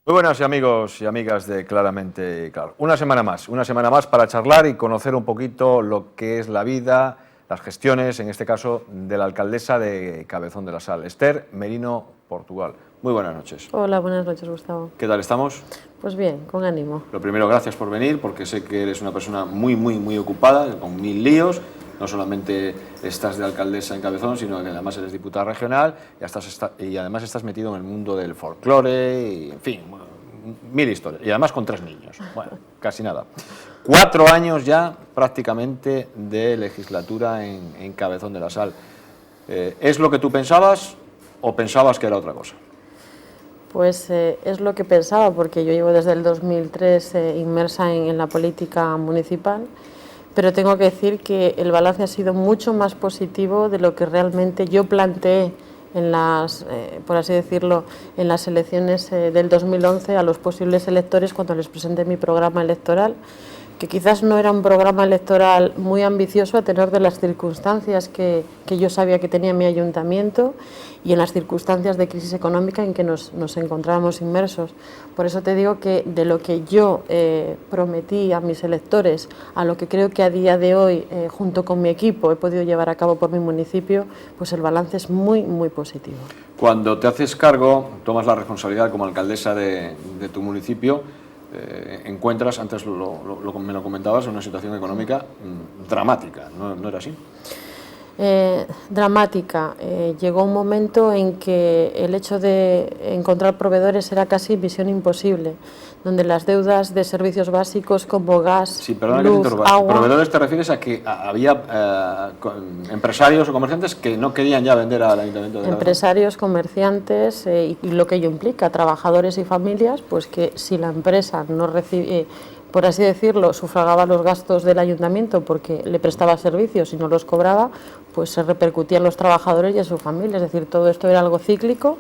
Muy buenas amigos y amigas de Claramente Claro. Una semana más para charlar y conocer un poquito lo que es la vida, las gestiones, en este caso, de la alcaldesa de Cabezón de la Sal, Esther Merino Portugal. Muy buenas noches. Hola, buenas noches, Gustavo. ¿Qué tal estamos? Pues bien, con ánimo. Lo primero, gracias por venir, porque sé que eres una persona muy ocupada, con 1000 líos. No solamente estás de alcaldesa en Cabezón, sino que además eres diputada regional y además estás metido en el mundo del folclore y, en fin, 1000 historias. Y además con 3 niños. Bueno, casi nada. 4 años ya prácticamente de legislatura en Cabezón de la Sal. ¿Es lo que tú pensabas o pensabas que era otra cosa? Pues es lo que pensaba, porque yo llevo desde el 2003 inmersa en la política municipal. Pero tengo que decir que el balance ha sido mucho más positivo de lo que realmente yo planteé en las, por así decirlo, en las elecciones del 2011 a los posibles electores cuando les presenté mi programa electoral, que quizás no era un programa electoral muy ambicioso a tenor de las circunstancias que yo sabía que tenía mi ayuntamiento y en las circunstancias de crisis económica en que nos encontrábamos inmersos. Por eso te digo que de lo que yo prometí a mis electores, a lo que creo que a día de hoy, junto con mi equipo, he podido llevar a cabo por mi municipio, pues el balance es muy positivo. Cuando te haces cargo, tomas la responsabilidad como alcaldesa de tu municipio, encuentras, antes me lo comentabas, una situación económica dramática, ¿no era así? Dramática. Llegó un momento en que el hecho de encontrar proveedores era casi misión imposible, donde las deudas de servicios básicos como gas, luz, agua... ¿Proveedores te refieres a que había empresarios o comerciantes que no querían ya vender al Ayuntamiento de Cabezón? Empresarios, comerciantes y lo que ello implica, trabajadores y familias, pues que si la empresa no recibe... por así decirlo, sufragaba los gastos del ayuntamiento porque le prestaba servicios y no los cobraba, pues se repercutía en los trabajadores y en su familia. Es decir, todo esto era algo cíclico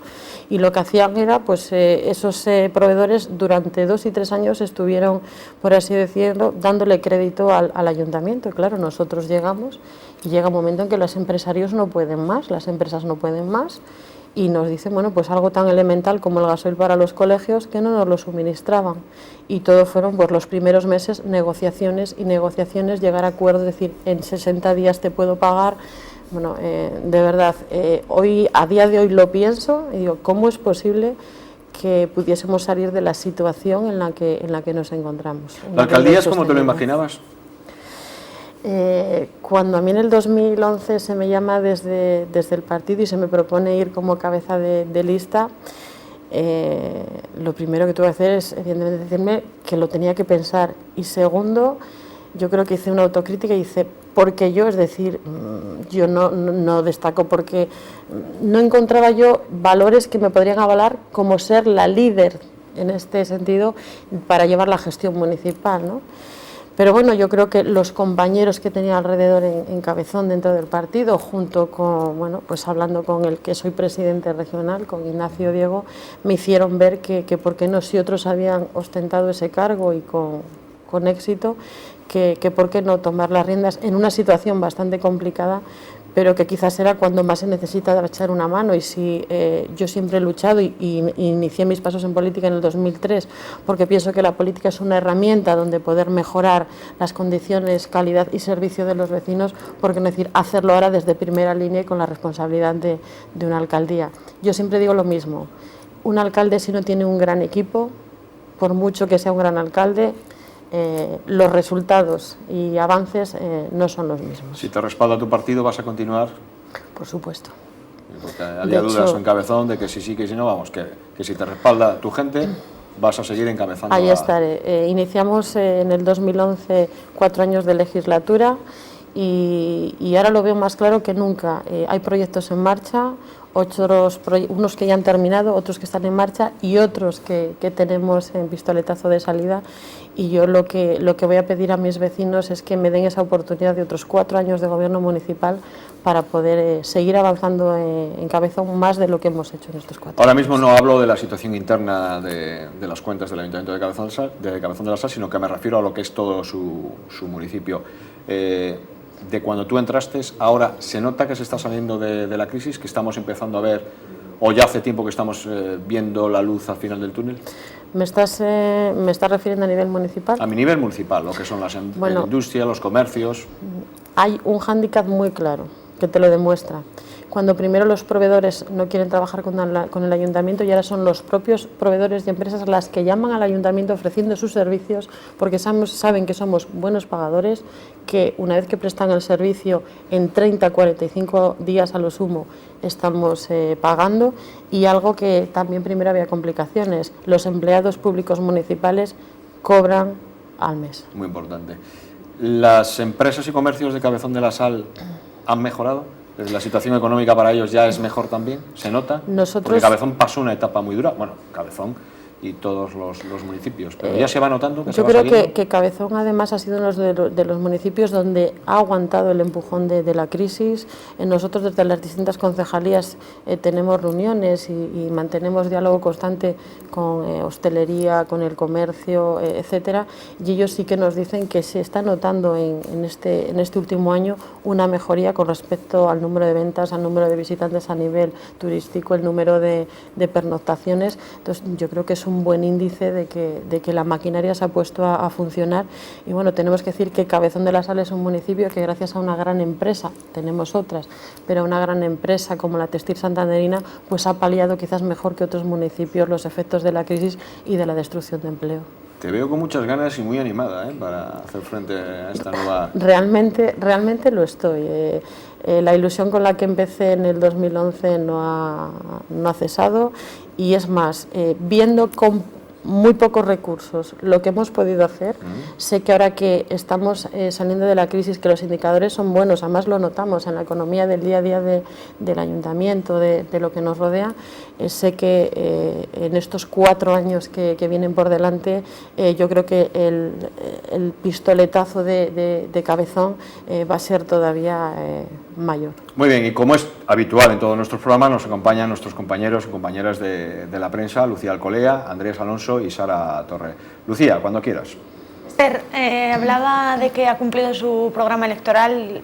y lo que hacían era, pues esos proveedores durante 2 y 3 años estuvieron, por así decirlo, dándole crédito al ayuntamiento. Y claro, nosotros llegamos y llega un momento en que los empresarios no pueden más, las empresas no pueden más, y nos dicen, bueno, pues algo tan elemental como el gasoil para los colegios que no nos lo suministraban. Y todo fueron pues los primeros meses negociaciones y negociaciones, llegar a acuerdos, decir, en 60 días te puedo pagar. Bueno, de verdad, hoy, a día de hoy lo pienso y digo, ¿cómo es posible que pudiésemos salir de la situación en la que nos encontramos? ¿La alcaldía es como te lo imaginabas? Cuando a mí en el 2011 se me llama desde el partido y se me propone ir como cabeza de lista, lo primero que tuve que hacer es, evidentemente, decirme que lo tenía que pensar. Y segundo, yo creo que hice una autocrítica y hice, porque yo, es decir, yo no destaco porque no encontraba yo valores que me podrían avalar como ser la líder en este sentido para llevar la gestión municipal, ¿no? Pero bueno, yo creo que los compañeros que tenía alrededor en Cabezón dentro del partido, junto con, bueno, pues hablando con el que soy presidente regional, con Ignacio Diego, me hicieron ver que por qué no, si otros habían ostentado ese cargo y con éxito, que por qué no tomar las riendas en una situación bastante complicada, pero que quizás era cuando más se necesita echar una mano. Y si yo siempre he luchado y inicié mis pasos en política en el 2003 porque pienso que la política es una herramienta donde poder mejorar las condiciones, calidad y servicio de los vecinos, ¿por qué no decir hacerlo ahora desde primera línea y con la responsabilidad de una alcaldía? Yo siempre digo lo mismo, un alcalde, si no tiene un gran equipo, por mucho que sea un gran alcalde, los resultados y avances no son los mismos. Si te respalda tu partido, ¿vas a continuar? Por supuesto. Porque había dudas en Cabezón de que si sí, que si no, vamos, que si te respalda tu gente, vas a seguir encabezando. Ahí estaré. Iniciamos en el 2011 4 años de legislatura y ahora lo veo más claro que nunca. Hay proyectos en marcha, unos que ya han terminado, otros que están en marcha y otros que tenemos en pistoletazo de salida. Y yo lo que voy a pedir a mis vecinos es que me den esa oportunidad de otros 4 años de gobierno municipal para poder seguir avanzando en Cabezón más de lo que hemos hecho en estos 4 años. Ahora mismo no hablo de la situación interna de las cuentas del Ayuntamiento de Cabezón de la Sal, sino que me refiero a lo que es todo su municipio. De cuando tú entraste, ahora se nota que se está saliendo de la crisis, que estamos empezando a ver o ya hace tiempo que estamos viendo la luz al final del túnel? ¿Me estás refiriendo a nivel municipal? A mi nivel municipal, lo que son la industria, los comercios. Hay un hándicap muy claro que te lo demuestra. Cuando primero los proveedores no quieren trabajar con el ayuntamiento y ahora son los propios proveedores y empresas las que llaman al ayuntamiento ofreciendo sus servicios porque saben que somos buenos pagadores, que una vez que prestan el servicio en 30, 45 días a lo sumo estamos pagando, y algo que también primero había complicaciones, los empleados públicos municipales cobran al mes. Muy importante. ¿Las empresas y comercios de Cabezón de la Sal han mejorado? ¿La situación económica para ellos ya es mejor también? ¿Se nota? Porque Cabezón pasó una etapa muy dura. Bueno, Cabezón y todos los municipios, pero ya se va notando que yo creo que Cabezón además ha sido uno de los municipios donde ha aguantado el empujón de la crisis. Nosotros desde las distintas concejalías tenemos reuniones y mantenemos diálogo constante con hostelería, con el comercio, etcétera, y ellos sí que nos dicen que se está notando en este último año una mejoría con respecto al número de ventas, al número de visitantes a nivel turístico, el número de pernoctaciones. Entonces yo creo que es un buen índice de que la maquinaria se ha puesto a funcionar. Y bueno, tenemos que decir que Cabezón de la Sal es un municipio que gracias a una gran empresa, tenemos otras, pero una gran empresa como la Textil Santanderina, pues ha paliado quizás mejor que otros municipios los efectos de la crisis y de la destrucción de empleo. Te veo con muchas ganas y muy animada para hacer frente a esta nueva... Realmente lo estoy. La ilusión con la que empecé en el 2011 no ha cesado, y es más, viendo con muy pocos recursos lo que hemos podido hacer, sé que ahora que estamos saliendo de la crisis, que los indicadores son buenos, además lo notamos en la economía del día a día del ayuntamiento, de lo que nos rodea, sé que en estos 4 años que vienen por delante, yo creo que el pistoletazo de Cabezón va a ser todavía mayor. Muy bien, y como es habitual en todos nuestros programas, nos acompañan nuestros compañeros y compañeras de la prensa, Lucía Alcolea, Andrés Alonso y Sara Torre. Lucía, cuando quieras. Esther, hablaba de que ha cumplido su programa electoral,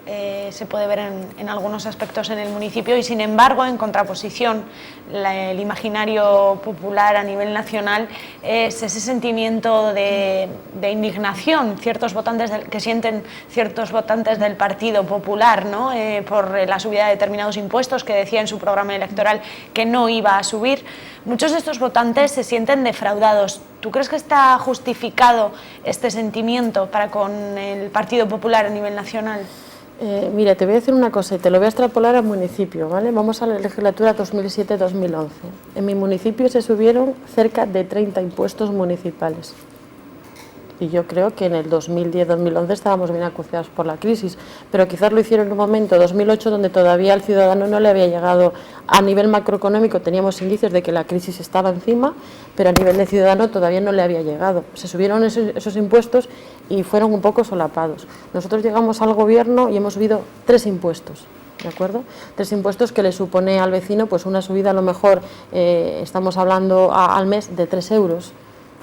se puede ver en algunos aspectos en el municipio, y sin embargo, en contraposición, el imaginario popular a nivel nacional es ese sentimiento de indignación que sienten ciertos votantes del Partido Popular, ¿no? Por la subida de determinados impuestos que decía en su programa electoral que no iba a subir. Muchos de estos votantes se sienten defraudados. ¿Tú crees que está justificado este sentimiento para con el Partido Popular a nivel nacional? Mira, te voy a decir una cosa y te lo voy a extrapolar al municipio, ¿vale? Vamos a la legislatura 2007-2011. En mi municipio se subieron cerca de 30 impuestos municipales. Y yo creo que en el 2010-2011 estábamos bien acuciados por la crisis, pero quizás lo hicieron en un momento, 2008, donde todavía al ciudadano no le había llegado. A nivel macroeconómico teníamos indicios de que la crisis estaba encima, pero a nivel de ciudadano todavía no le había llegado. Se subieron esos impuestos y fueron un poco solapados. Nosotros llegamos al gobierno y hemos subido 3 impuestos. ¿De acuerdo? 3 impuestos que le supone al vecino pues una subida, a lo mejor estamos hablando al mes de 3 euros,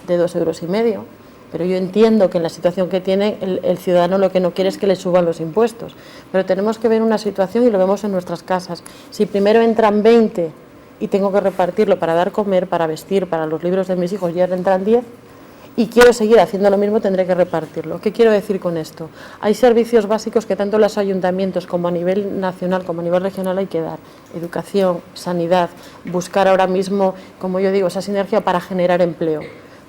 de 2,5 euros. Pero yo entiendo que en la situación que tiene el ciudadano lo que no quiere es que le suban los impuestos. Pero tenemos que ver una situación y lo vemos en nuestras casas. Si primero entran 20 y tengo que repartirlo para dar comer, para vestir, para los libros de mis hijos, y ahora entran 10, y quiero seguir haciendo lo mismo, tendré que repartirlo. ¿Qué quiero decir con esto? Hay servicios básicos que tanto los ayuntamientos como a nivel nacional como a nivel regional hay que dar. Educación, sanidad, buscar ahora mismo, como yo digo, esa sinergia para generar empleo.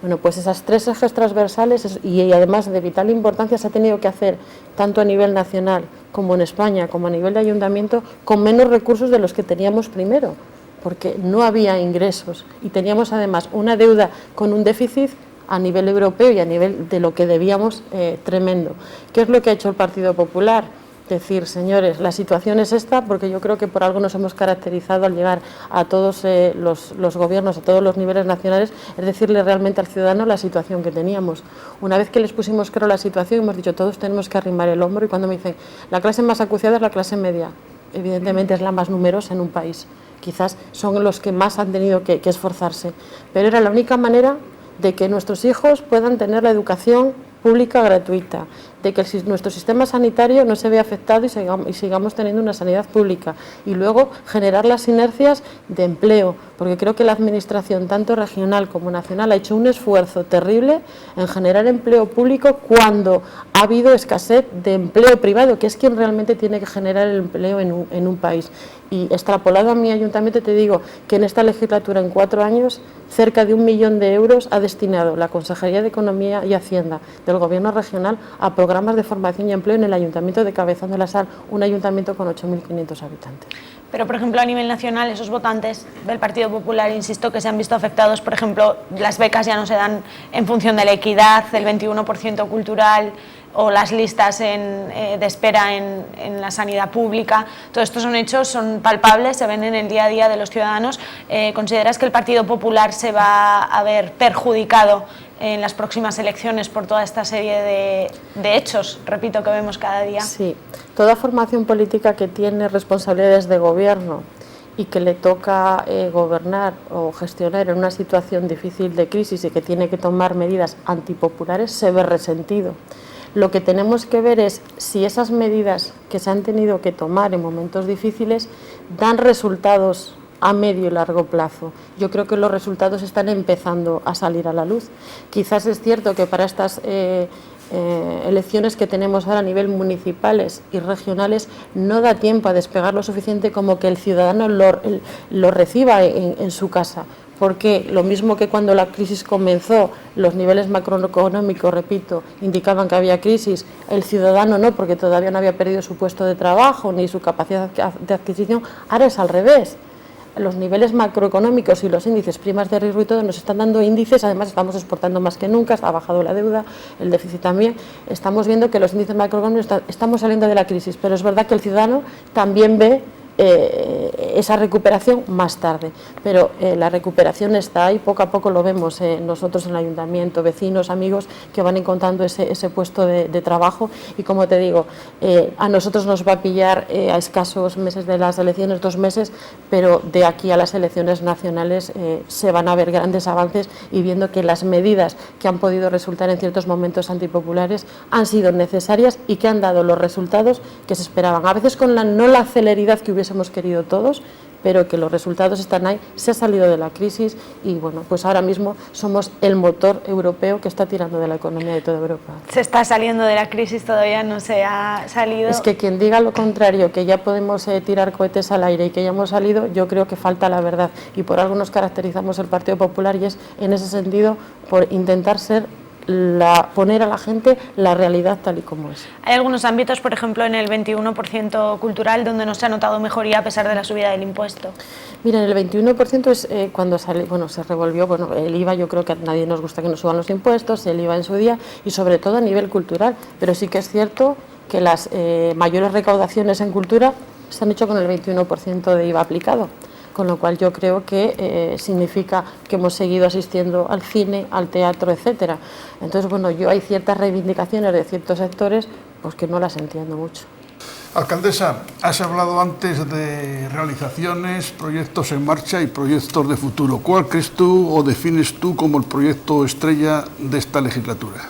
Bueno, pues esas 3 ejes transversales y además de vital importancia se ha tenido que hacer tanto a nivel nacional como en España, como a nivel de ayuntamiento, con menos recursos de los que teníamos primero, porque no había ingresos y teníamos además una deuda con un déficit a nivel europeo y a nivel de lo que debíamos tremendo. ¿Qué es lo que ha hecho el Partido Popular? Decir, señores, la situación es esta, porque yo creo que por algo nos hemos caracterizado al llegar a todos los gobiernos, a todos los niveles nacionales, es decirle realmente al ciudadano la situación que teníamos. Una vez que les pusimos claro la situación, hemos dicho, todos tenemos que arrimar el hombro, y cuando me dicen, la clase más acuciada es la clase media, evidentemente es la más numerosa en un país, quizás son los que más han tenido que esforzarse, pero era la única manera de que nuestros hijos puedan tener la educación pública gratuita, de que nuestro sistema sanitario no se vea afectado y sigamos teniendo una sanidad pública. Y luego generar las sinergias de empleo, porque creo que la Administración, tanto regional como nacional, ha hecho un esfuerzo terrible en generar empleo público cuando ha habido escasez de empleo privado, que es quien realmente tiene que generar el empleo en un país. Y extrapolado a mi ayuntamiento, te digo que en esta legislatura, en 4 años, cerca de 1 millón de euros ha destinado la Consejería de Economía y Hacienda del Gobierno regional a programas de formación y empleo en el Ayuntamiento de Cabezón de la Sal, un ayuntamiento con 8.500 habitantes. Pero, por ejemplo, a nivel nacional, esos votantes del Partido Popular, insisto, que se han visto afectados, por ejemplo, las becas ya no se dan en función de la equidad, el 21% cultural, o las listas de espera en la sanidad pública. Todos estos son hechos, son palpables, se ven en el día a día de los ciudadanos. ¿Consideras que el Partido Popular se va a ver perjudicado en las próximas elecciones por toda esta serie de hechos, repito, que vemos cada día? Sí, toda formación política que tiene responsabilidades de gobierno y que le toca gobernar o gestionar en una situación difícil de crisis y que tiene que tomar medidas antipopulares se ve resentido. Lo que tenemos que ver es si esas medidas que se han tenido que tomar en momentos difíciles dan resultados a medio y largo plazo. Yo creo que los resultados están empezando a salir a la luz. Quizás es cierto que para estas elecciones que tenemos ahora a nivel municipales y regionales no da tiempo a despegar lo suficiente como que el ciudadano lo reciba en su casa. Porque lo mismo que cuando la crisis comenzó, los niveles macroeconómicos, repito, indicaban que había crisis, el ciudadano no, porque todavía no había perdido su puesto de trabajo ni su capacidad de adquisición. Ahora es al revés. Los niveles macroeconómicos y los índices primas de riesgo y todo nos están dando índices, además estamos exportando más que nunca, ha bajado la deuda, el déficit también, estamos viendo que los índices macroeconómicos estamos saliendo de la crisis, pero es verdad que el ciudadano también ve esa recuperación más tarde, pero la recuperación está ahí, poco a poco lo vemos nosotros en el ayuntamiento, vecinos, amigos que van encontrando ese puesto de trabajo y como te digo, a nosotros nos va a pillar a escasos meses de las elecciones, 2 meses, pero de aquí a las elecciones nacionales se van a ver grandes avances y viendo que las medidas que han podido resultar en ciertos momentos antipopulares han sido necesarias y que han dado los resultados que se esperaban, a veces con no la celeridad que hubiésemos querido todos, pero que los resultados están ahí, se ha salido de la crisis y bueno, pues ahora mismo somos el motor europeo que está tirando de la economía de toda Europa. Se está saliendo de la crisis, todavía no se ha salido. Es que quien diga lo contrario, que ya podemos tirar cohetes al aire y que ya hemos salido, yo creo que falta la verdad y por algo nos caracterizamos el Partido Popular y es en ese sentido por intentar poner a la gente la realidad tal y como es. Hay algunos ámbitos, por ejemplo, en el 21% cultural, donde no se ha notado mejoría a pesar de la subida del impuesto. Mira, en el 21% es cuando se revolvió, el IVA, yo creo que a nadie nos gusta que nos suban los impuestos, el IVA en su día y sobre todo a nivel cultural, pero sí que es cierto que las mayores recaudaciones en cultura se han hecho con el 21% de IVA aplicado. Con lo cual yo creo que significa que hemos seguido asistiendo al cine, al teatro, etcétera. Entonces, bueno, hay ciertas reivindicaciones de ciertos sectores pues que no las entiendo mucho. Alcaldesa, has hablado antes de realizaciones, proyectos en marcha y proyectos de futuro. ¿Cuál crees tú o defines tú como el proyecto estrella de esta legislatura?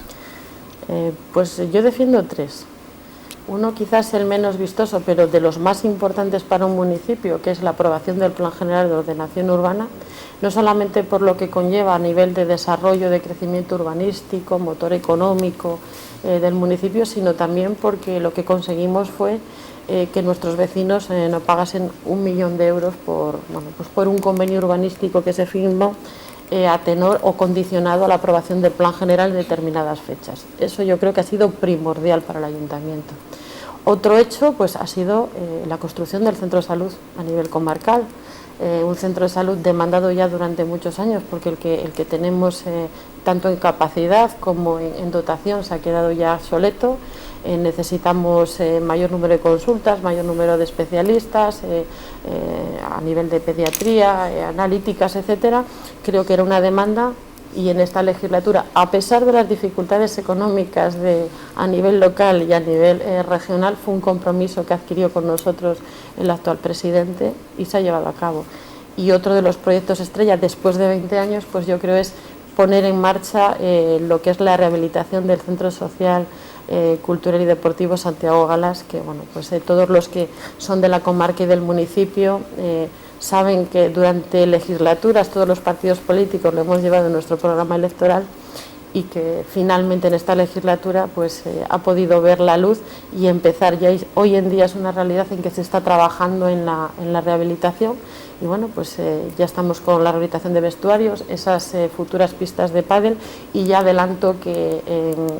Pues yo defiendo 3. Uno quizás el menos vistoso, pero de los más importantes para un municipio, que es la aprobación del Plan General de Ordenación Urbana, no solamente por lo que conlleva a nivel de desarrollo, de crecimiento urbanístico, motor económico del municipio, sino también porque lo que conseguimos fue que nuestros vecinos no pagasen 1 millón de euros por un convenio urbanístico que se firmó a tenor o condicionado a la aprobación del Plan General en determinadas fechas. Eso yo creo que ha sido primordial para el ayuntamiento. Otro hecho pues, ha sido la construcción del centro de salud a nivel comarcal, un centro de salud demandado ya durante muchos años porque el que tenemos tanto en capacidad como en dotación se ha quedado ya obsoleto. Necesitamos mayor número de consultas, mayor número de especialistas a nivel de pediatría, analíticas, etcétera. Creo que era una demanda y en esta legislatura, a pesar de las dificultades económicas a nivel local y a nivel regional, fue un compromiso que adquirió con nosotros el actual presidente y se ha llevado a cabo. Y otro de los proyectos estrella después de 20 años, pues yo creo es poner en marcha lo que es la rehabilitación del centro social Cultural y Deportivo Santiago Galas, que bueno, pues todos los que son de la comarca y del municipio saben que durante legislaturas todos los partidos políticos lo hemos llevado en nuestro programa electoral y que finalmente en esta legislatura pues ha podido ver la luz y empezar. Ya hoy en día es una realidad en que se está trabajando en la rehabilitación y bueno, pues ya estamos con la rehabilitación de vestuarios, esas futuras pistas de pádel, y ya adelanto que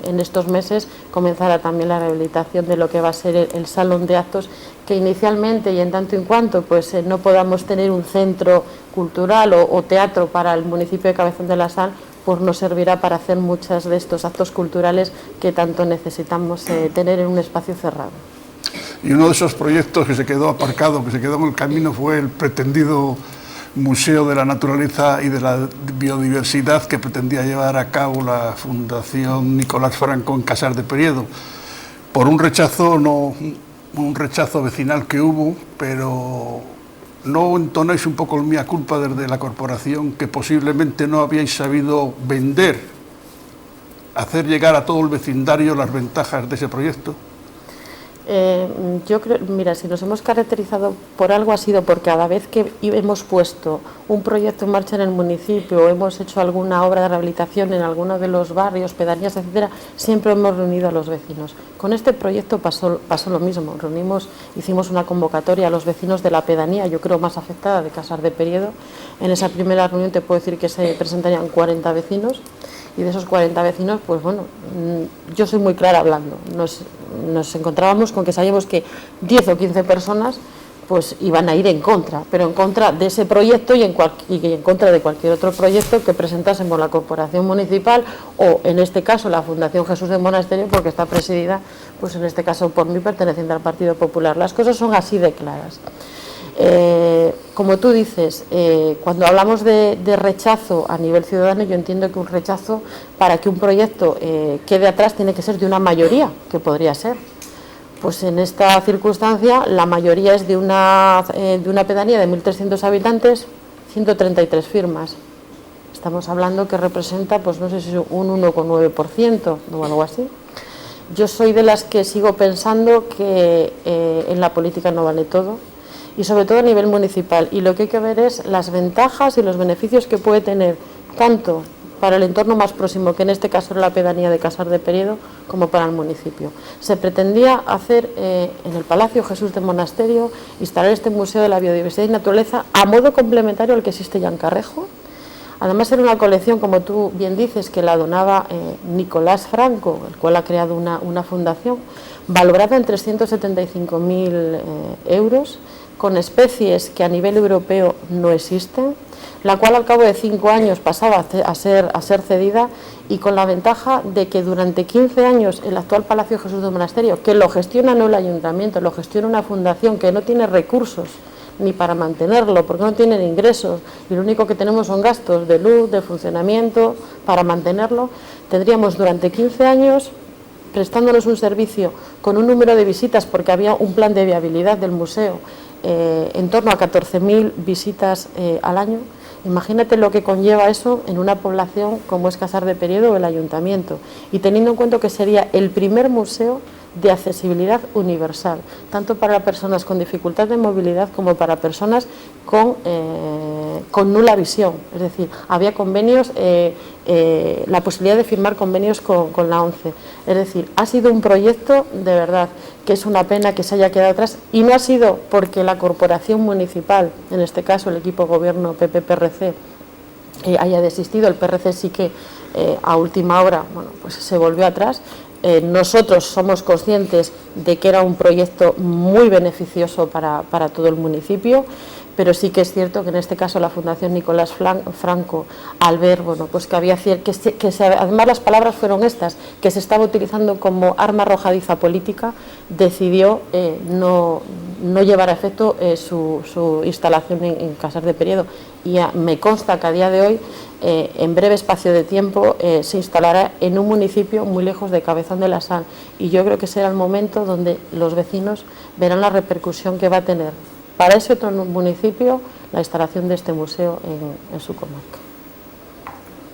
en estos meses comenzará también la rehabilitación de lo que va a ser el salón de actos, que inicialmente y en tanto en cuanto pues no podamos tener un centro cultural o teatro para el municipio de Cabezón de la Sal, pues nos servirá para hacer muchos de estos actos culturales que tanto necesitamos tener en un espacio cerrado. Y uno de esos proyectos que se quedó aparcado, que se quedó en el camino, fue el pretendido Museo de la Naturaleza y de la Biodiversidad que pretendía llevar a cabo la Fundación Nicolás Franco en Casar de Periedo. Por un rechazo vecinal que hubo, pero ¿no entonáis un poco el mea culpa desde la corporación que posiblemente no habíais sabido vender, hacer llegar a todo el vecindario las ventajas de ese proyecto? Yo creo, mira, si nos hemos caracterizado por algo ha sido porque cada vez que hemos puesto un proyecto en marcha en el municipio o hemos hecho alguna obra de rehabilitación en alguno de los barrios, pedanías, etcétera, siempre hemos reunido a los vecinos. Con este proyecto pasó lo mismo. Hicimos una convocatoria a los vecinos de la pedanía, yo creo más afectada, de Casar de Periedo. En esa primera reunión te puedo decir que se presentarían 40 vecinos. Y de esos 40 vecinos, pues bueno, yo soy muy clara hablando. Nos encontrábamos con que sabíamos que 10 o 15 personas pues iban a ir en contra, pero en contra de ese proyecto y en contra de cualquier otro proyecto que presentásemos la corporación municipal o en este caso la Fundación Jesús de Monasterio, porque está presidida, pues en este caso por mí, perteneciente al Partido Popular. Las cosas son así de claras. Como tú dices, cuando hablamos de rechazo a nivel ciudadano, yo entiendo que un rechazo para que un proyecto quede atrás tiene que ser de una mayoría, que podría ser. Pues en esta circunstancia la mayoría es de una pedanía de 1.300 habitantes, 133 firmas. Estamos hablando que representa, pues no sé si un 1,9% o algo así. Yo soy de las que sigo pensando que en la política no vale todo, y sobre todo a nivel municipal, y lo que hay que ver es las ventajas y los beneficios que puede tener tanto para el entorno más próximo, que en este caso era la pedanía de Casar de Periedo, como para el municipio. Se pretendía hacer en el Palacio Jesús de Monasterio, instalar este Museo de la Biodiversidad y Naturaleza a modo complementario al que existe ya en Carrejo. Además era una colección, como tú bien dices, que la donaba Nicolás Franco, el cual ha creado una fundación, valorada en 375.000 euros, con especies que a nivel europeo no existen, la cual al cabo de 5 años pasaba a ser cedida, y con la ventaja de que durante 15 años el actual Palacio Jesús del Monasterio, que lo gestiona no el ayuntamiento, lo gestiona una fundación que no tiene recursos ni para mantenerlo, porque no tienen ingresos, y lo único que tenemos son gastos de luz, de funcionamiento, para mantenerlo, tendríamos durante 15 años prestándonos un servicio con un número de visitas, porque había un plan de viabilidad del museo, en torno a 14.000 visitas al año. Imagínate lo que conlleva eso en una población como es Casar de Periedo o el ayuntamiento, y teniendo en cuenta que sería el primer museo de accesibilidad universal, tanto para personas con dificultad de movilidad como para personas con nula visión. Es decir, había convenios, la posibilidad de firmar convenios con la ONCE. Es decir, ha sido un proyecto de verdad que es una pena que se haya quedado atrás, y no ha sido porque la corporación municipal, en este caso el equipo gobierno PP-PRC, haya desistido. El PRC sí que a última hora, bueno, pues se volvió atrás. Nosotros somos conscientes de que era un proyecto muy beneficioso para todo el municipio, pero sí que es cierto que en este caso la Fundación Nicolás Franco, al ver, bueno, pues que había además las palabras fueron estas, que se estaba utilizando como arma arrojadiza política, decidió no llevar a efecto su instalación en Casar de Periedo, y me consta que a día de hoy, en breve espacio de tiempo, se instalará en un municipio muy lejos de Cabezón de la Sal, y yo creo que será el momento donde los vecinos verán la repercusión que va a tener para ese otro municipio la instalación de este museo en su comarca.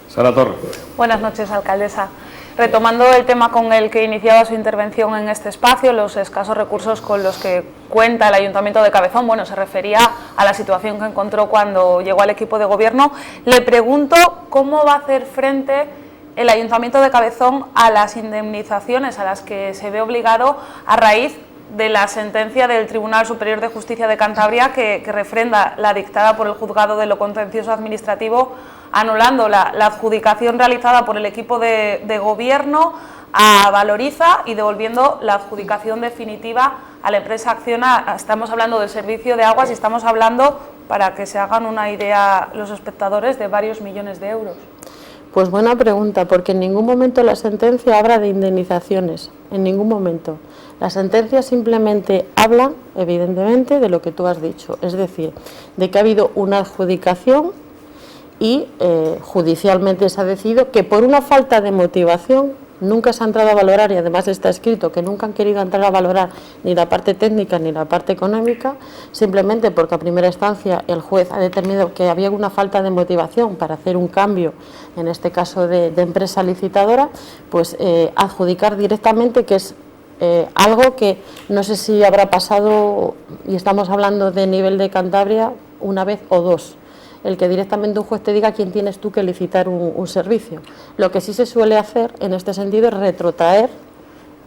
Sara Torre. Buenas noches, alcaldesa. Retomando el tema con el que iniciaba su intervención en este espacio, los escasos recursos con los que cuenta el Ayuntamiento de Cabezón, bueno, se refería a la situación que encontró cuando llegó al equipo de gobierno. Le pregunto cómo va a hacer frente el Ayuntamiento de Cabezón a las indemnizaciones a las que se ve obligado a raíz de la sentencia del Tribunal Superior de Justicia de Cantabria que refrenda la dictada por el Juzgado de lo Contencioso Administrativo, anulando la adjudicación realizada por el equipo de gobierno a Valoriza y devolviendo la adjudicación definitiva a la empresa Acciona. Estamos hablando del servicio de aguas y estamos hablando, para que se hagan una idea los espectadores, de varios millones de euros. Pues buena pregunta, porque en ningún momento la sentencia habla de indemnizaciones, en ningún momento. La sentencia simplemente habla, evidentemente, de lo que tú has dicho, es decir, de que ha habido una adjudicación y judicialmente se ha decidido que por una falta de motivación nunca se ha entrado a valorar, y además está escrito que nunca han querido entrar a valorar ni la parte técnica ni la parte económica, simplemente porque a primera instancia el juez ha determinado que había una falta de motivación para hacer un cambio, en este caso de empresa licitadora, pues adjudicar directamente, que es algo que no sé si habrá pasado, y estamos hablando de nivel de Cantabria, una vez o dos, el que directamente un juez te diga quién tienes tú que licitar un servicio. Lo que sí se suele hacer en este sentido es retrotraer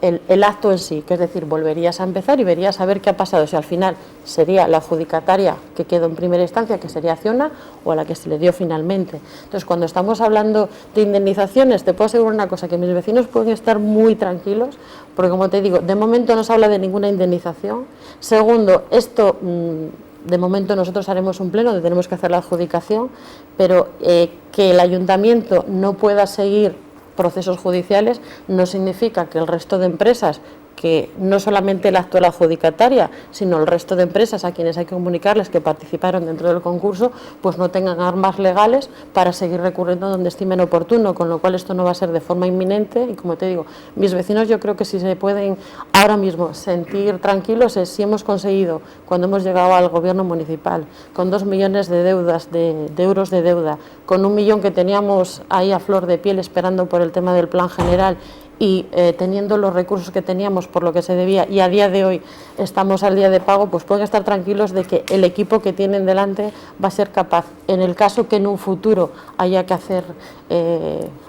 el acto en sí, que es decir, volverías a empezar y verías a ver qué ha pasado, si al final sería la adjudicataria que quedó en primera instancia, que sería Acciona, o a la que se le dio finalmente. Entonces, cuando estamos hablando de indemnizaciones, te puedo asegurar una cosa, que mis vecinos pueden estar muy tranquilos, porque como te digo, de momento no se habla de ninguna indemnización. Segundo, esto de momento nosotros haremos un pleno donde tenemos que hacer la adjudicación, pero que el ayuntamiento no pueda seguir procesos judiciales no significa que el resto de empresas, que no solamente la actual adjudicataria, sino el resto de empresas a quienes hay que comunicarles que participaron dentro del concurso, pues no tengan armas legales para seguir recurriendo donde estimen oportuno, con lo cual esto no va a ser de forma inminente. Y como te digo, mis vecinos, yo creo que si se pueden ahora mismo sentir tranquilos es si hemos conseguido, cuando hemos llegado al gobierno municipal, con 2 millones de deudas, de euros de deuda, con 1 millón que teníamos ahí a flor de piel esperando por el tema del plan general, y teniendo los recursos que teníamos por lo que se debía, y a día de hoy estamos al día de pago, pues pueden estar tranquilos de que el equipo que tienen delante va a ser capaz, en el caso que en un futuro haya que hacer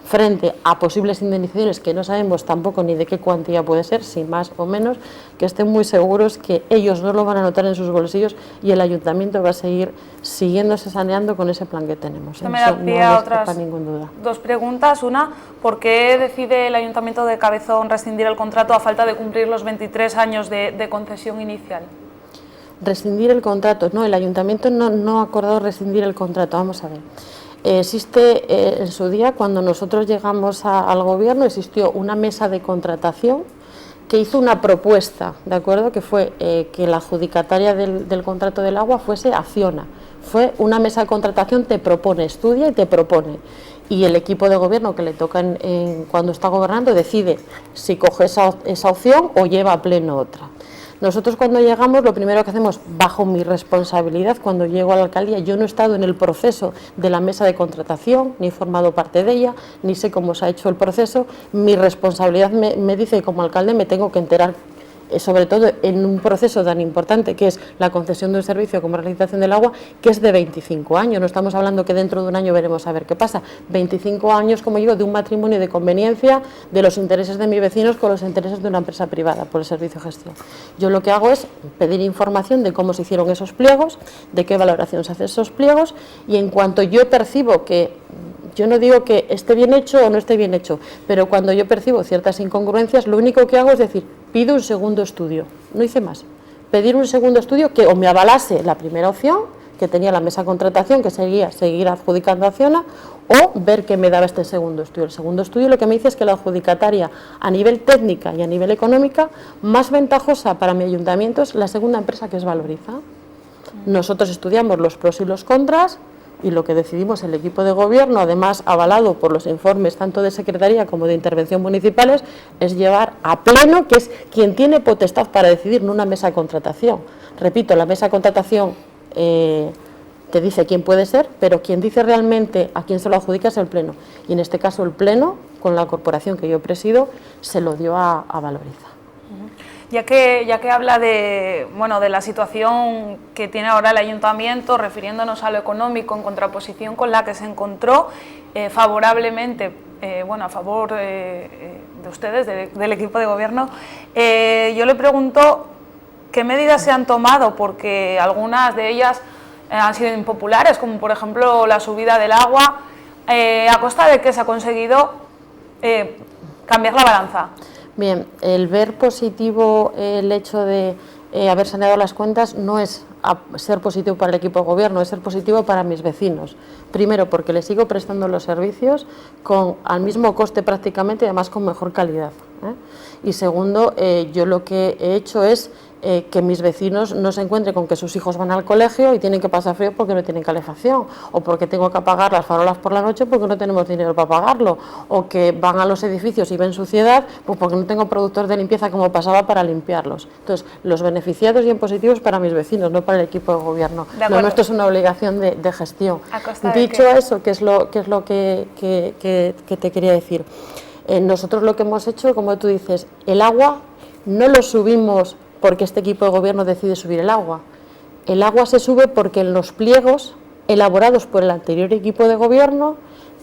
frente a posibles indemnizaciones, que no sabemos tampoco ni de qué cuantía puede ser, si más o menos, que estén muy seguros que ellos no lo van a notar en sus bolsillos y el ayuntamiento va a seguir siguiéndose saneando con ese plan que tenemos. Esto me da pie a otras ninguna duda. Dos preguntas. Una, ¿por qué decide el Ayuntamiento de Cabezón rescindir el contrato a falta de cumplir los 23 años de concesión inicial? Rescindir el contrato, no, el ayuntamiento no ha acordado rescindir el contrato, vamos a ver. Existe en su día, cuando nosotros llegamos al gobierno, existió una mesa de contratación que hizo una propuesta, ¿de acuerdo?, que fue que la adjudicataria del contrato del agua fuese Acciona. Fue una mesa de contratación, te propone, estudia y te propone. Y el equipo de gobierno que le toca cuando está gobernando decide si coge esa opción o lleva a pleno otra. Nosotros cuando llegamos, lo primero que hacemos, bajo mi responsabilidad, cuando llego a la alcaldía, yo no he estado en el proceso de la mesa de contratación, ni he formado parte de ella, ni sé cómo se ha hecho el proceso. Mi responsabilidad me dice que como alcalde me tengo que enterar, sobre todo en un proceso tan importante que es la concesión de un servicio como rehabilitación del agua, que es de 25 años, no estamos hablando que dentro de un año veremos a ver qué pasa, 25 años, como digo, de un matrimonio de conveniencia de los intereses de mis vecinos con los intereses de una empresa privada por el servicio de gestión. Yo lo que hago es pedir información de cómo se hicieron esos pliegos, de qué valoración se hacen esos pliegos, y en cuanto yo percibo que, yo no digo que esté bien hecho o no esté bien hecho, pero cuando yo percibo ciertas incongruencias, lo único que hago es decir, pido un segundo estudio, no hice más. Pedir un segundo estudio que o me avalase la primera opción, que tenía la mesa de contratación, que sería seguir adjudicando a Acciona, o ver qué me daba este segundo estudio. El segundo estudio lo que me dice es que la adjudicataria a nivel técnica y a nivel económica más ventajosa para mi ayuntamiento es la segunda empresa, que es Valoriza. Nosotros estudiamos los pros y los contras, y lo que decidimos el equipo de gobierno, además avalado por los informes tanto de Secretaría como de Intervención municipales, es llevar a pleno, que es quien tiene potestad para decidir, no una mesa de contratación. Repito, la mesa de contratación te dice quién puede ser, pero quien dice realmente a quién se lo adjudica es el Pleno. Y en este caso el Pleno, con la corporación que yo presido, se lo dio a Valoriza. Ya que habla de la situación que tiene ahora el Ayuntamiento, refiriéndonos a lo económico, en contraposición con la que se encontró favorablemente, a favor de ustedes, del equipo de gobierno, yo le pregunto qué medidas se han tomado, porque algunas de ellas han sido impopulares, como por ejemplo la subida del agua, a costa de que se ha conseguido cambiar la balanza. Bien, el ver positivo el hecho de haber saneado las cuentas no es ser positivo para el equipo de gobierno, es ser positivo para mis vecinos. Primero, porque les sigo prestando los servicios al mismo coste prácticamente y además con mejor calidad. Y segundo, yo lo que he hecho es que mis vecinos no se encuentren con que sus hijos van al colegio y tienen que pasar frío porque no tienen calefacción, o porque tengo que apagar las farolas por la noche porque no tenemos dinero para pagarlo, o que van a los edificios y ven suciedad pues porque no tengo productos de limpieza como pasaba para limpiarlos. Entonces, los beneficiados y en positivos para mis vecinos, no para el equipo de gobierno. Lo nuestro es una obligación de gestión. Dicho eso, ¿qué es lo que te quería decir? Nosotros lo que hemos hecho, como tú dices, el agua no lo subimos porque este equipo de gobierno decide subir el agua. El agua se sube porque en los pliegos elaborados por el anterior equipo de gobierno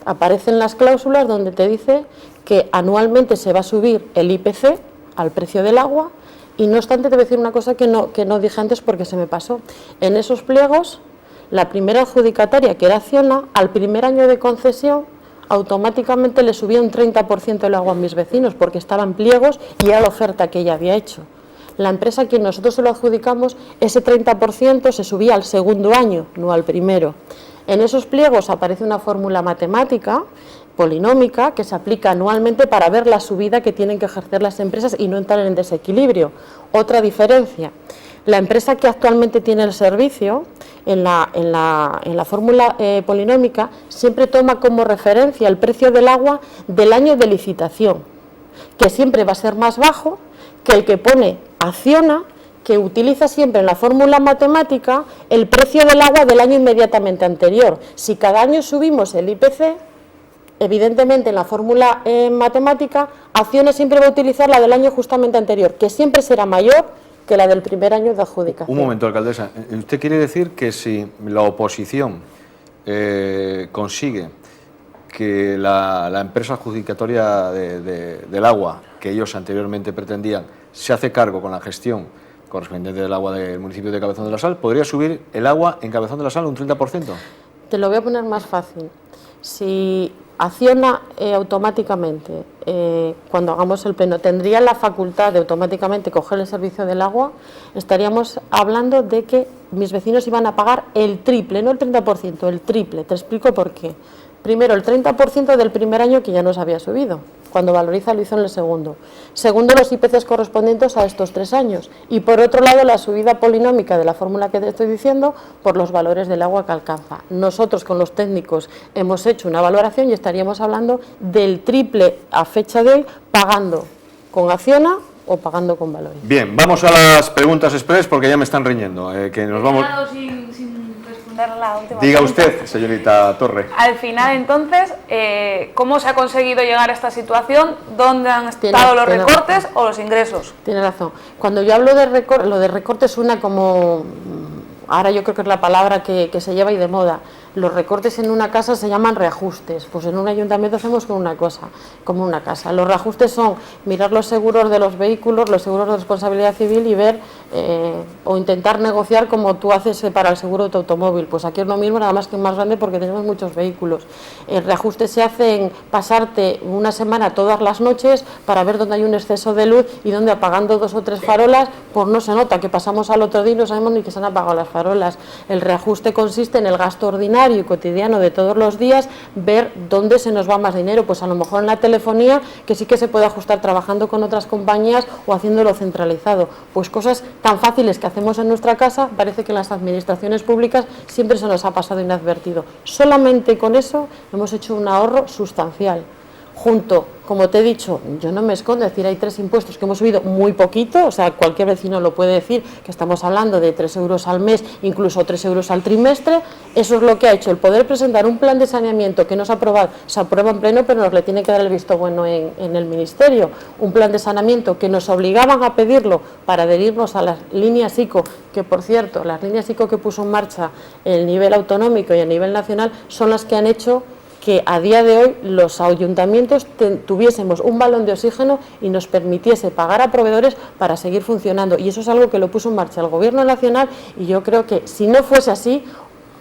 aparecen las cláusulas donde te dice que anualmente se va a subir el IPC al precio del agua, y no obstante te voy a decir una cosa que no dije antes porque se me pasó. En esos pliegos, la primera adjudicataria, que era Acciona, al primer año de concesión automáticamente le subía un 30% el agua a mis vecinos porque estaba en pliegos y era la oferta que ella había hecho. La empresa a quien nosotros se lo adjudicamos, ese 30% se subía al segundo año, no al primero. En esos pliegos aparece una fórmula matemática, polinómica, que se aplica anualmente para ver la subida que tienen que ejercer las empresas y no entrar en desequilibrio. Otra diferencia, la empresa que actualmente tiene el servicio, en la fórmula polinómica, siempre toma como referencia el precio del agua del año de licitación, que siempre va a ser más bajo que el que pone Acciona, que utiliza siempre en la fórmula matemática el precio del agua del año inmediatamente anterior. Si cada año subimos el IPC, evidentemente en la fórmula matemática, Acciona siempre va a utilizar la del año justamente anterior, que siempre será mayor que la del primer año de adjudicación. Un momento, alcaldesa. ¿Usted quiere decir que si la oposición consigue que la empresa adjudicatoria del agua, que ellos anteriormente pretendían, se hace cargo con la gestión correspondiente del agua del municipio de Cabezón de la Sal, podría subir el agua en Cabezón de la Sal un 30%? Te lo voy a poner más fácil. Si Acciona automáticamente, cuando hagamos el pleno, tendría la facultad de automáticamente coger el servicio del agua, estaríamos hablando de que mis vecinos iban a pagar el triple, no el 30%, el triple. Te explico por qué. Primero, el 30% del primer año que ya nos había subido, cuando Valoriza lo hizo en el segundo. Segundo, los IPCs correspondientes a estos 3 años. Y por otro lado, la subida polinómica de la fórmula que te estoy diciendo por los valores del agua que alcanza. Nosotros con los técnicos hemos hecho una valoración y estaríamos hablando del triple a fecha de hoy, pagando con Acciona o pagando con Valoriza. Bien, vamos a las preguntas express porque ya me están riñendo. Que nos vamos... La última Diga pregunta. usted, señorita Torre. Al final, entonces, ¿cómo se ha conseguido llegar a esta situación? ¿Dónde han estado los recortes o los ingresos? Tiene razón. Cuando yo hablo de recortes, lo de recortes suena como... Ahora yo creo que es la palabra que se lleva y de moda. Los recortes en una casa se llaman reajustes, pues en un ayuntamiento hacemos con una cosa, como una casa. Los reajustes son mirar los seguros de los vehículos, los seguros de responsabilidad civil y ver o intentar negociar como tú haces para el seguro de tu automóvil. Pues aquí es lo mismo, nada más que más grande porque tenemos muchos vehículos. El reajuste se hace en pasarte una semana todas las noches para ver dónde hay un exceso de luz y donde apagando 2 o 3 farolas, pues no se nota, que pasamos al otro día y no sabemos ni que se han apagado las farolas. El reajuste consiste en el gasto ordinario y cotidiano de todos los días, ver dónde se nos va más dinero, pues a lo mejor en la telefonía, que sí que se puede ajustar trabajando con otras compañías o haciéndolo centralizado. Pues cosas tan fáciles que hacemos en nuestra casa, parece que en las administraciones públicas siempre se nos ha pasado inadvertido. Solamente con eso hemos hecho un ahorro sustancial. junto, como te he dicho, yo no me escondo, es decir, hay 3 impuestos que hemos subido muy poquito, o sea, cualquier vecino lo puede decir, que estamos hablando de 3 euros al mes, incluso 3 euros al trimestre. Eso es lo que ha hecho el poder presentar un plan de saneamiento que no se ha aprobado, se aprueba en pleno, pero nos le tiene que dar el visto bueno en el Ministerio, un plan de saneamiento que nos obligaban a pedirlo para adherirnos a las líneas ICO, que por cierto, las líneas ICO que puso en marcha el nivel autonómico y a nivel nacional son las que han hecho que a día de hoy los ayuntamientos tuviésemos un balón de oxígeno y nos permitiese pagar a proveedores para seguir funcionando. Y eso es algo que lo puso en marcha el Gobierno nacional, y yo creo que si no fuese así,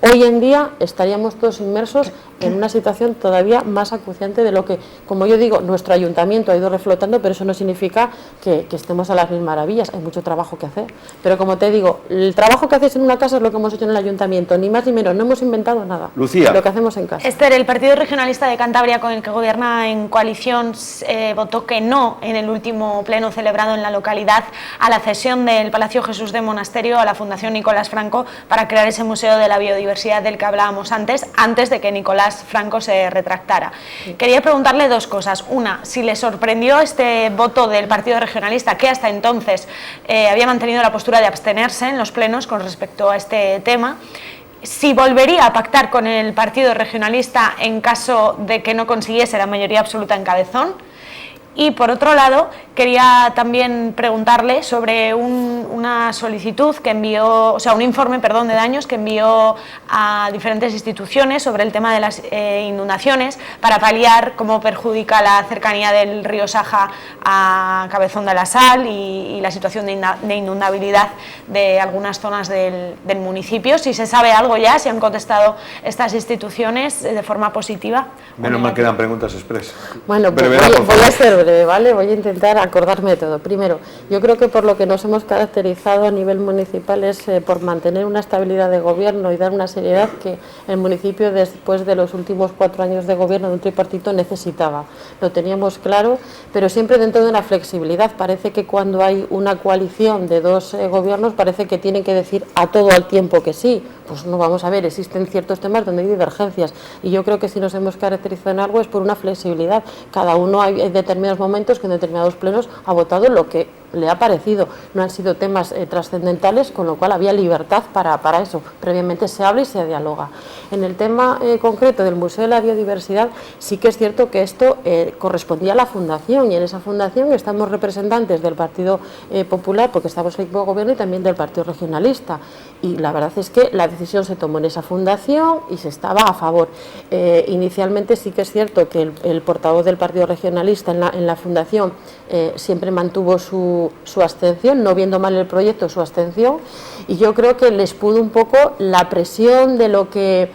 hoy en día estaríamos todos inmersos en una situación todavía más acuciante de lo que, como yo digo, nuestro ayuntamiento ha ido reflotando, pero eso no significa que estemos a las mil maravillas. Hay mucho trabajo que hacer, pero como te digo, el trabajo que haces en una casa es lo que hemos hecho en el ayuntamiento, ni más ni menos, no hemos inventado nada. Lucía. Lo que hacemos en casa. Esther, el Partido Regionalista de Cantabria, con el que gobierna en coalición, votó que no en el último pleno celebrado en la localidad a la cesión del Palacio Jesús de Monasterio a la Fundación Nicolás Franco para crear ese Museo de la Biodiversidad del que hablábamos antes de que Nicolás Franco se retractara. Quería preguntarle 2 cosas. Una, si le sorprendió este voto del Partido Regionalista, que hasta entonces había mantenido la postura de abstenerse en los plenos con respecto a este tema. Si volvería a pactar con el Partido Regionalista en caso de que no consiguiese la mayoría absoluta en Cabezón. Y por otro lado, quería también preguntarle sobre una solicitud que envió, o sea, un informe, perdón, de daños que envió a diferentes instituciones sobre el tema de las inundaciones para paliar cómo perjudica la cercanía del río Saja a Cabezón de la Sal y la situación de inundabilidad de algunas zonas del municipio. Si se sabe algo ya, si han contestado estas instituciones de forma positiva. Menos mal que dan preguntas express. Bueno, pues Brevedad, voy a ser breve, ¿vale? Voy a intentar acordarme de todo. Primero, yo creo que por lo que nos hemos caracterizado a nivel municipal es por mantener una estabilidad de gobierno y dar una seriedad que el municipio, después de los últimos 4 años de gobierno de un tripartito, necesitaba. Lo teníamos claro, pero siempre dentro de una flexibilidad. Parece que cuando hay una coalición de 2 gobiernos, parece que tienen que decir a todo al tiempo que sí. Pues no, vamos a ver, existen ciertos temas donde hay divergencias, y yo creo que si nos hemos caracterizado en algo es por una flexibilidad. Cada uno hay determinados momentos que en determinados plenos ha votado lo que le ha parecido. No han sido temas trascendentales, con lo cual había libertad para eso. Previamente se habla y se dialoga. En el tema concreto del Museo de la Biodiversidad, sí que es cierto que esto correspondía a la Fundación, y en esa Fundación estamos representantes del Partido Popular, porque estamos en el equipo de gobierno, y también del Partido Regionalista. Y la verdad es que la decisión se tomó en esa fundación y se estaba a favor. Inicialmente sí que es cierto que el portavoz del Partido Regionalista en la fundación siempre mantuvo su abstención, no viendo mal el proyecto, su abstención, y yo creo que les pudo un poco la presión de lo que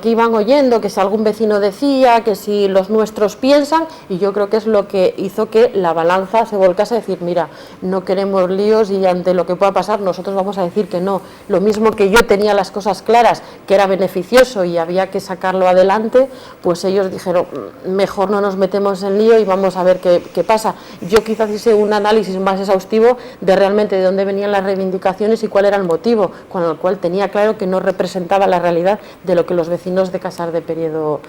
iban oyendo, que si algún vecino decía, que si los nuestros piensan, y yo creo que es lo que hizo que la balanza se volcase a decir, mira, no queremos líos y ante lo que pueda pasar nosotros vamos a decir que no. Lo mismo que yo tenía las cosas claras, que era beneficioso y había que sacarlo adelante, pues ellos dijeron, mejor no nos metemos en lío y vamos a ver qué pasa. Yo quizás hice un análisis más exhaustivo de realmente de dónde venían las reivindicaciones y cuál era el motivo, con el cual tenía claro que no representaba la realidad de lo que los vecinos de Casar de Periedo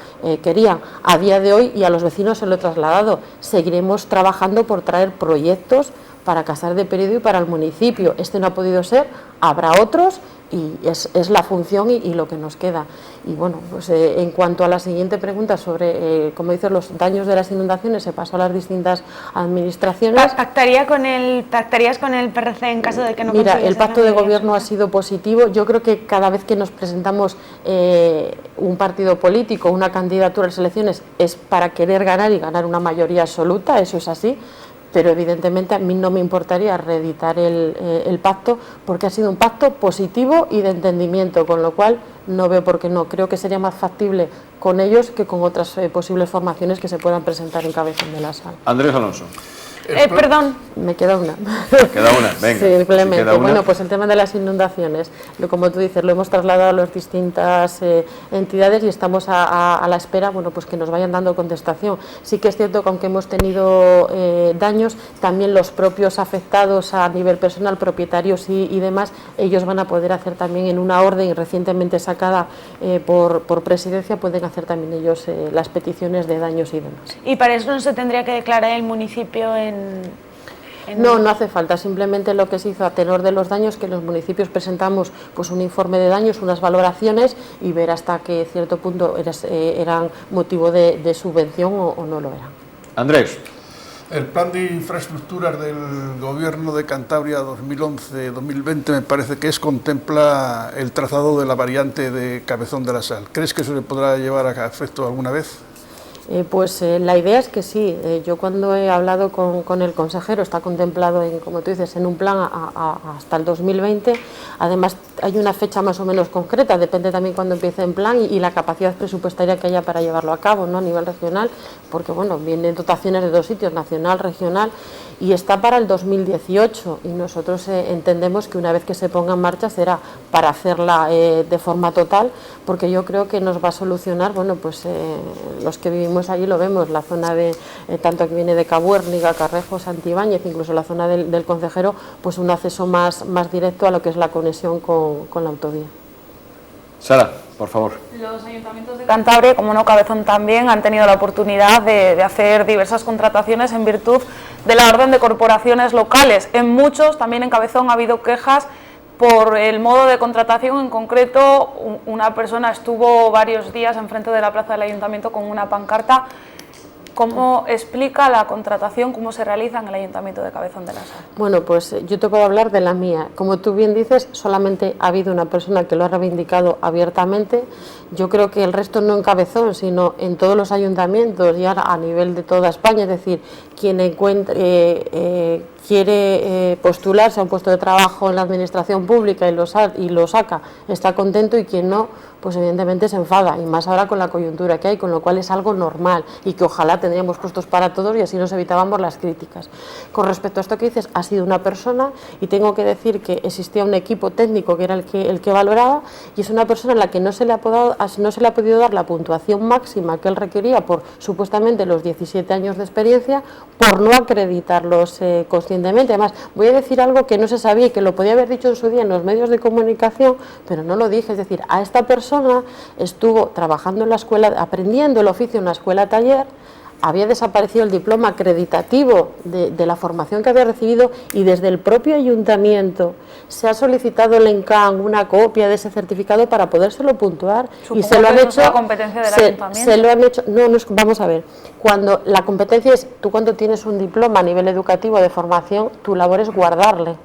querían. A día de hoy, y a los vecinos se lo he trasladado, seguiremos trabajando por traer proyectos para Casar de Periedo y para el municipio. Este no ha podido ser, habrá otros, y es la función y lo que nos queda. Y bueno, pues en cuanto a la siguiente pregunta sobre, como dices, los daños de las inundaciones, se pasó a las distintas administraciones. ¿Pactarías con el PRC en caso de que no Mira, consiguiese el pacto la de mayoría gobierno ha absoluta? sido positivo. Yo creo que cada vez que nos presentamos un partido político, una candidatura a las elecciones, es para querer ganar y ganar una mayoría absoluta, eso es así. Pero evidentemente a mí no me importaría reeditar el pacto, porque ha sido un pacto positivo y de entendimiento, con lo cual no veo por qué no. Creo que sería más factible con ellos que con otras posibles formaciones que se puedan presentar en Cabezón de la Sal. Andrés Alonso. Perdón. Me queda una. Queda una, venga. Simplemente, si queda una. bueno, pues el tema de las inundaciones, como tú dices, lo hemos trasladado a las distintas entidades y estamos a la espera, bueno, pues que nos vayan dando contestación. Sí que es cierto que aunque hemos tenido daños, también los propios afectados a nivel personal, propietarios y demás, ellos van a poder hacer también en una orden recientemente sacada por Presidencia, pueden hacer también ellos las peticiones de daños y demás. ¿Y para eso no se tendría que declarar el municipio en...? No, no hace falta, simplemente lo que se hizo a tenor de los daños, que los municipios presentamos pues un informe de daños, unas valoraciones y ver hasta qué cierto punto eran motivo de subvención o no lo eran. Andrés. El plan de infraestructuras del Gobierno de Cantabria 2011-2020 me parece que contempla el trazado de la variante de Cabezón de la Sal. ¿Crees que eso se podrá llevar a efecto alguna vez? Pues la idea es que sí. Yo cuando he hablado con el consejero, está contemplado, como tú dices, en un plan hasta el 2020. Además hay una fecha más o menos concreta, depende también cuando empiece en plan y la capacidad presupuestaria que haya para llevarlo a cabo, ¿no? A nivel regional, porque bueno, vienen dotaciones de dos sitios, nacional, regional, y está para el 2018 y nosotros entendemos que una vez que se ponga en marcha será para hacerla de forma total, porque yo creo que nos va a solucionar, bueno, pues los que vivimos allí lo vemos, la zona de, tanto que viene de Cabuérniga, Carrejo, Santibáñez, incluso la zona del Concejero, pues un acceso más directo a lo que es la conexión con la autovía. Sara, por favor. Los ayuntamientos de Cantabria, como no Cabezón también, han tenido la oportunidad de hacer diversas contrataciones en virtud de la orden de corporaciones locales. En muchos, también en Cabezón, ha habido quejas por el modo de contratación. En concreto, una persona estuvo varios días enfrente de la plaza del ayuntamiento con una pancarta. ¿Cómo explica la contratación, cómo se realiza en el Ayuntamiento de Cabezón de la Sal? Bueno, pues yo te puedo hablar de la mía. Como tú bien dices, solamente ha habido una persona que lo ha reivindicado abiertamente. Yo creo que el resto no en Cabezón, sino en todos los ayuntamientos y ahora a nivel de toda España, es decir, quien quiere postularse a un puesto de trabajo en la administración pública y lo saca, está contento, y quien no, pues evidentemente se enfada, y más ahora con la coyuntura que hay, con lo cual es algo normal y que ojalá tendríamos puestos para todos y así nos evitábamos las críticas. Con respecto a esto que dices, ha sido una persona, y tengo que decir que existía un equipo técnico que era el que valoraba, y es una persona a la que no se le ha podido dar la puntuación máxima que él requería por supuestamente los 17 años de experiencia, por no acreditarlos conscientemente. Además, voy a decir algo que no se sabía y que lo podía haber dicho en su día en los medios de comunicación, pero no lo dije. Es decir, a esta persona estuvo trabajando en la escuela, aprendiendo el oficio en una escuela taller, había desaparecido el diploma acreditativo de la formación que había recibido, y desde el propio ayuntamiento se ha solicitado el ENCAN una copia de ese certificado para podérselo puntuar. Supongo y se lo han hecho. La competencia del ayuntamiento. Se lo han hecho. No, vamos a ver. Cuando la competencia es, tú cuando tienes un diploma a nivel educativo de formación, tu labor es guardarle.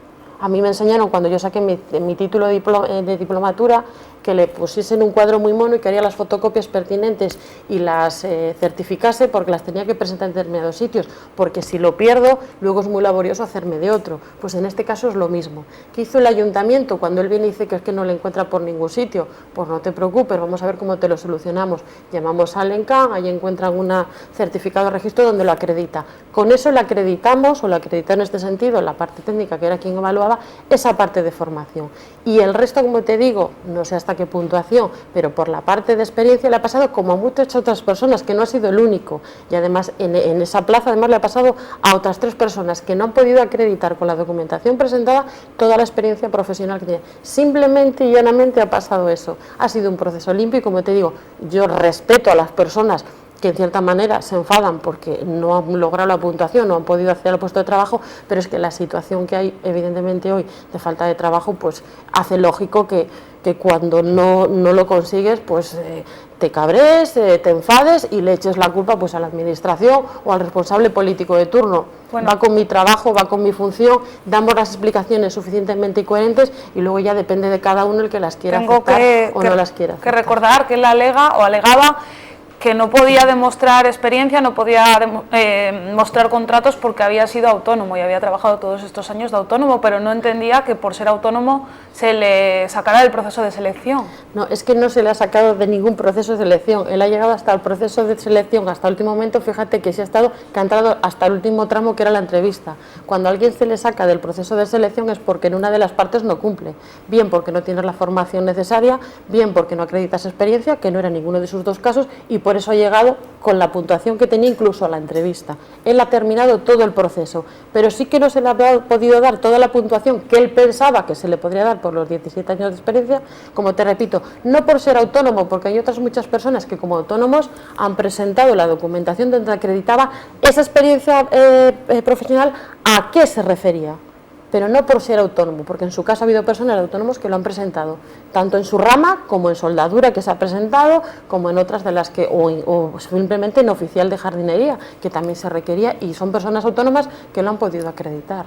A mí me enseñaron cuando yo saqué mi título de diplomatura que le pusiesen un cuadro muy mono y que haría las fotocopias pertinentes y las certificase, porque las tenía que presentar en determinados sitios, porque si lo pierdo luego es muy laborioso hacerme de otro. Pues en este caso es lo mismo. ¿Qué hizo el ayuntamiento cuando él viene y dice que es que no le encuentra por ningún sitio? Pues no te preocupes, vamos a ver cómo te lo solucionamos. Llamamos al ENCAN, ahí encuentran un certificado de registro donde lo acredita. Con eso le acreditamos, o lo acredita en este sentido la parte técnica, que era quien evaluaba esa parte de formación. Y el resto, como te digo, no sé hasta qué puntuación, pero por la parte de experiencia le ha pasado como a muchas otras personas, que no ha sido el único. Y además en esa plaza además le ha pasado a otras 3 personas que no han podido acreditar con la documentación presentada toda la experiencia profesional que tienen. Simplemente y llanamente ha pasado eso. Ha sido un proceso limpio, y como te digo, yo respeto a las personas que en cierta manera se enfadan porque no han logrado la puntuación, no han podido acceder al puesto de trabajo, pero es que la situación que hay evidentemente hoy de falta de trabajo pues hace lógico que cuando no lo consigues pues te cabres, te enfades y le eches la culpa pues a la administración o al responsable político de turno. Bueno, va con mi trabajo, va con mi función, damos las explicaciones suficientemente coherentes y luego ya depende de cada uno el que las quiera aceptar o no las quiera aceptar. Que recordar que él alega o alegaba que no podía demostrar experiencia, no podía mostrar contratos porque había sido autónomo y había trabajado todos estos años de autónomo, pero no entendía que por ser autónomo se le sacara del proceso de selección. No, es que no se le ha sacado de ningún proceso de selección. Él ha llegado hasta el proceso de selección, hasta el último momento. Fíjate que sí que ha entrado hasta el último tramo, que era la entrevista. Cuando a alguien se le saca del proceso de selección es porque en una de las partes no cumple. Bien porque no tienes la formación necesaria, bien porque no acreditas experiencia, que no era ninguno de sus dos casos, y por eso ha llegado con la puntuación que tenía incluso a la entrevista. Él ha terminado todo el proceso, pero sí que no se le ha podido dar toda la puntuación que él pensaba que se le podría dar por los 17 años de experiencia, como te repito, no por ser autónomo, porque hay otras muchas personas que como autónomos han presentado la documentación donde acreditaba esa experiencia profesional a qué se refería, pero no por ser autónomo, porque en su caso ha habido personas autónomos que lo han presentado, tanto en su rama como en soldadura que se ha presentado, como en otras de las que, o simplemente en oficial de jardinería, que también se requería, y son personas autónomas que lo han podido acreditar.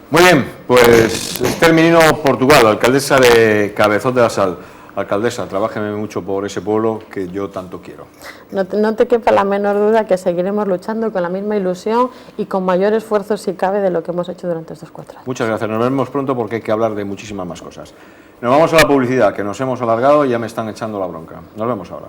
Muy bien, pues Esther Menino, Portugal, alcaldesa de Cabezón de la Sal. Alcaldesa, trabájeme mucho por ese pueblo que yo tanto quiero. No te quepa la menor duda que seguiremos luchando con la misma ilusión y con mayor esfuerzo, si cabe, de lo que hemos hecho durante estos 4 años. Muchas gracias, nos vemos pronto porque hay que hablar de muchísimas más cosas. Nos vamos a la publicidad, que nos hemos alargado y ya me están echando la bronca. Nos vemos ahora.